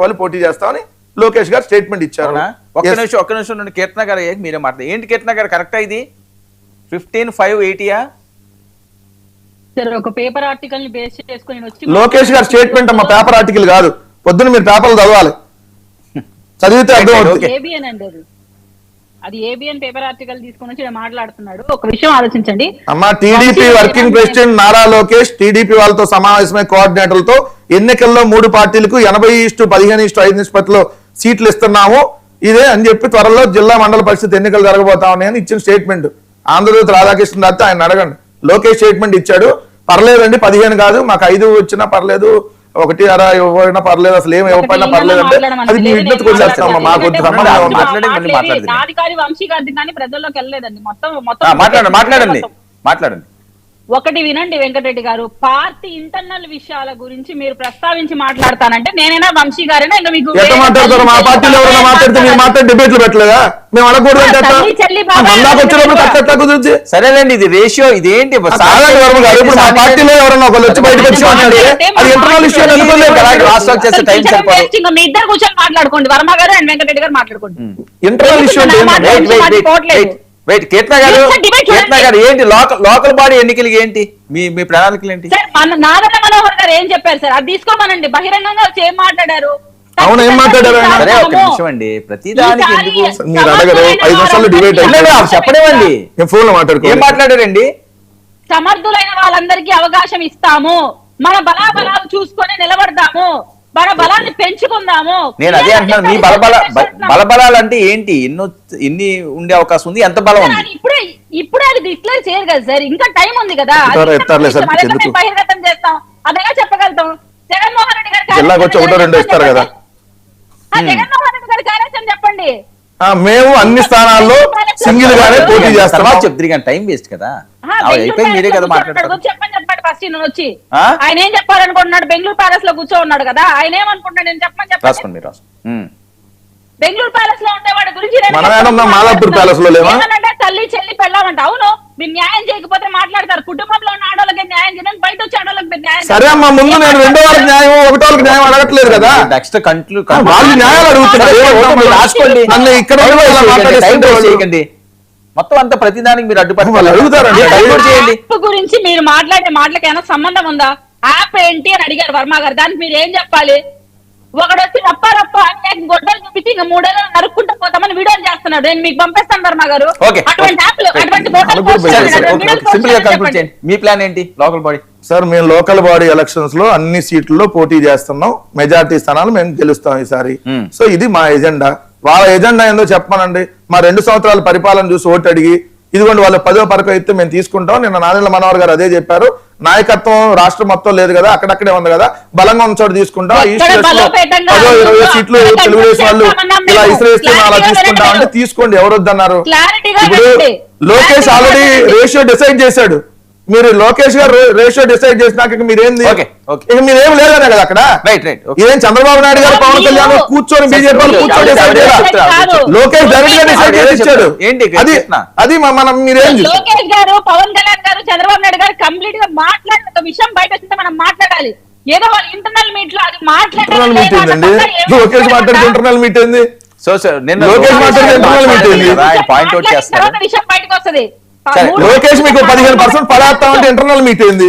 వాళ్ళు పోటీ చేస్తామని లోకేష్ గారు స్టేట్మెంట్ ఇచ్చారు. ఒక్క నిమిషం నుండి కీర్తన గారు మీరే మాట్లాడారు. ఏంటి కీర్తన గారు కరెక్టా ఇది 15/5/80 ఒక పేపర్ ఆర్టికల్ ని బేస్ చేసుకొని వచ్చి లోకేష్ గారు స్టేట్మెంట్ అమ్మ, పేపర్ ఆర్టికల్ కాదు. పొద్దున్న మీరు పేపర్లు చదవాలి, చదివితే అర్థం అవుతుంది. ఏబిఎన్ అండి అది ఏబిఎన్ పేపర్ ఆర్టికల్ తీసుకొని వచ్చి మాట్లాడుతున్నాడు. ఒక విషయం ఆలోచించండి అమ్మా, TDP working president Nara Lokesh TDP వాళ్ళతో సమావేశమై కోఆర్డినేటర్లతో ఎన్నికల్లో 3 పార్టీలకు 80:15:5 నిష్పత్తిలో సీట్లు ఇస్తున్నాము ఇదే అని చెప్పి త్వరలో జిల్లా మండల పరిషత్ ఎన్నికలు జరగబోతా ఉన్నాయని ఇచ్చిన స్టేట్మెంట్. ఆంధ్రజ్యోతి రాధాకృష్ణ రాస్తే ఆయన అడగండి. లోకేష్ స్టేట్మెంట్ ఇచ్చాడు, పర్లేదండి 15 కాదు మాకు 5 వచ్చినా పర్లేదు, 1 అర ఇవ్వకపోయినా పర్లేదు, అసలు ఏమి ఇవ్వకపోయినా పర్లేదు అంటే అది మీ విజ్ఞతకు వచ్చేస్తామమ్మా. మాకు మాట్లాడండి. ఒకటి వినండి వెంకటరెడ్డి గారు, పార్టీ ఇంటర్నల్ విషయాల గురించి మీరు ప్రస్తావించి మాట్లాడతానంటే నేనైనా వంశీ గారైనా ఇంకా మీకు ఎట్లా మాట్లాడతారు? మా పార్టీలో ఎవరైనా మాట్లాడితే మీరు మాట్లాడి డిబేట్లు పెట్టలేదా? మేము అడగకూడదు. సరేనండి, ఇది రేషియో ఇదేంటి? మా పార్టీలో ఎవరైనా ఒకళ్ళు వచ్చి బయటకు వచ్చి మాట్లాడితే అది ఇంటర్నల్ ఇష్యూ రాష్ట్రాలు చేసే టైం సరిపోదు. మీ ఇద్దరు కూర్చొని మాట్లాడుకోండి, వర్మ గారు అండ్ వెంకటరెడ్డి గారు మాట్లాడుకోండి. ఇంటర్నల్ ఇష్యూ కీర్తన గారు ఏంటి లోకల్ బాడీ ఎన్నికలకి ఏంటి మీ ప్రణాళికలు ఏంటి? నాగన్న మనోహర్ గారు ఏం చెప్పారు సార్, అది తీసుకోమనండి. బహిరంగంగా వచ్చి ఏం మాట్లాడారు? అవును, ఏం మాట్లాడారు? సరే ఒక నిమిషం అండి, ప్రతిదానికి ఎందుకు మీరు అడగరు? 5 నిమిషాలు డిబేట్ చెప్పనివ్వండి. ఫోన్ లో మాట్లాడుకో. ఏం మాట్లాడారండి? సమర్థులైన వాళ్ళందరికీ అవకాశం ఇస్తాము, మన బలాబలాలు చూసుకొని నిలబడదాము, మన బలాన్ని పెంచుకుందాము. నేను అదే అంటున్నాను, మీ బలబలాలు అంటే ఏంటి? ఎన్ని ఉండే అవకాశం ఉంది? ఎంత బలం ఉంది? ఇప్పుడే అది డిక్లేర్ చేయరు కదా సార్, ఇంకా టైం ఉంది కదా. బహిర్గతం చేస్తాం, అదేగా చెప్పగలుగుతాం. జగన్మోహన్ రెడ్డి గారు జిల్లాకు వచ్చి 1-2 ఇస్తారు కదా. జగన్మోహన్ రెడ్డి గారి కార్యాచరణ చెప్పండి. మేము అన్ని స్థానాల్లో సింగిల్ గానే పోటీ చేస్తాం. చెప్తారు కానీ టైం వేస్ట్ కదా. మీరే కదా మాట్లాడతారు. చెప్పండి ఫస్ట్ నేను వచ్చి ఆయన ఏం చెప్పాలనుకుంటున్నాడు? బెంగళూరు ప్యాలెస్ లో కూర్చో ఉన్నాడు కదా, ఆయన ఏమనుకుంటున్నాడు నేను చెప్పండి. బెంగళూరు ప్యాలెస్ లో ఉండేవాడి గురించి తల్లి చెల్లి పెళ్ళామంట. అవును, మీరు న్యాయం చేయకపోతే మాట్లాడతారు. కుటుంబంలో ఉన్న ఆడవాళ్ళకి న్యాయం చేయడం, బయట వచ్చే ఆడవాళ్ళకి న్యాయం. సరే అమ్మా, ముందు నేను 2వ వారికి న్యాయం 1వ వారికి న్యాయం అడగట్లేదు కదా. నెక్స్ట్ వాళ్ళు న్యాయాలు అడుగుతున్నారు. ఇక్కడ మొత్తం అంత ప్రతిదానికి మీరు అడ్డుపడి అడుగుతారండి. గురించి మీరు మాట్లాడే మాటలకి ఏమైనా సంబంధం ఉందా? యాప్ ఏంటి అని అడిగారు వర్మ గారు, దానికి మీరు ఏం చెప్పాలి? ఒకడు వచ్చి రప్ప అని గొడ్డలు చూపించి ఇంకా 3 ఏళ్ళు నరుక్కుంటూ పోతామని వీడియోలు చేస్తున్నాడు. నేను మీకు పంపిస్తాను వర్మ గారు. మీ ప్లాన్ ఏంటి? లోకల్ బాడీ సార్, మేము లోకల్ బాడీ ఎలక్షన్స్ లో అన్ని సీట్లలో పోటీ చేస్తున్నాం, మెజార్టీ స్థానాలు మేము గెలుస్తాం ఈసారి. సో ఇది మా ఎజెండా. వాళ్ళ ఎజెండా ఏందో చెప్పమనండి. మా 2 సంవత్సరాల పరిపాలన చూసి ఓటు అడిగి ఇదిగోండి వాళ్ళు 10వ పరక అయితే మేము తీసుకుంటాం. నిన్న నాదెండ్ల మనోహర్ గారు అదే చెప్పారు. నాయకత్వం రాష్ట్రం మొత్తం లేదు కదా, అక్కడక్కడే ఉంది కదా, బలంగా ఉన్న చోట తీసుకుంటాం. ఈస్ట్ వెస్ట్ లో 10-20 సీట్లు తెలుగుదేశం వాళ్ళు ఇలా ఇస్రేస్తే అలా తీసుకుంటాం అంటే తీసుకోండి, ఎవరు వద్దన్నారు? ఇప్పుడు లోకేష్ ఆల్రెడీ రేషియో డిసైడ్ చేశాడు. మీరు లోకేష్ గారు రేషియో డిసైడ్ చేసినాక మీరేంది, ఇక మీరేం లేదనే కదా అక్కడ. ఇదేం చంద్రబాబు నాయుడు గారు పవన్ కళ్యాణ్ కూర్చొని బీజేపీ వాళ్ళు కూర్చొని లోకేష్ డైరెక్ట్ గా డిసైడ్ చేసి ఇచ్చాడు. అది మనం మీరేం లోకేష్ గారు పవన్ కళ్యాణ్ గారు చంద్రబాబు నాయుడు గారు కంప్లీట్ గా మాట్లాడిన ఒక విషయం బయట వచ్చింటే మనం మాట్లాడాలి. ఏదో వాళ్ళ ఇంటర్నల్ మీట్ లో అది ఇంటర్నల్ మీట్ ఏంటండి? లోకేష్ మాట్లాడితే ఇంటర్నల్ మీట్ ఏంది? లోకేష్ మాట్లాడితే ఇంటర్నల్ మీట్ ఏంది? విషయం బయటకు వస్తుంది. లోకేష్ మీకు 15% పడేస్తామంటే ఇంటర్నల్ మీట్ ఏంది?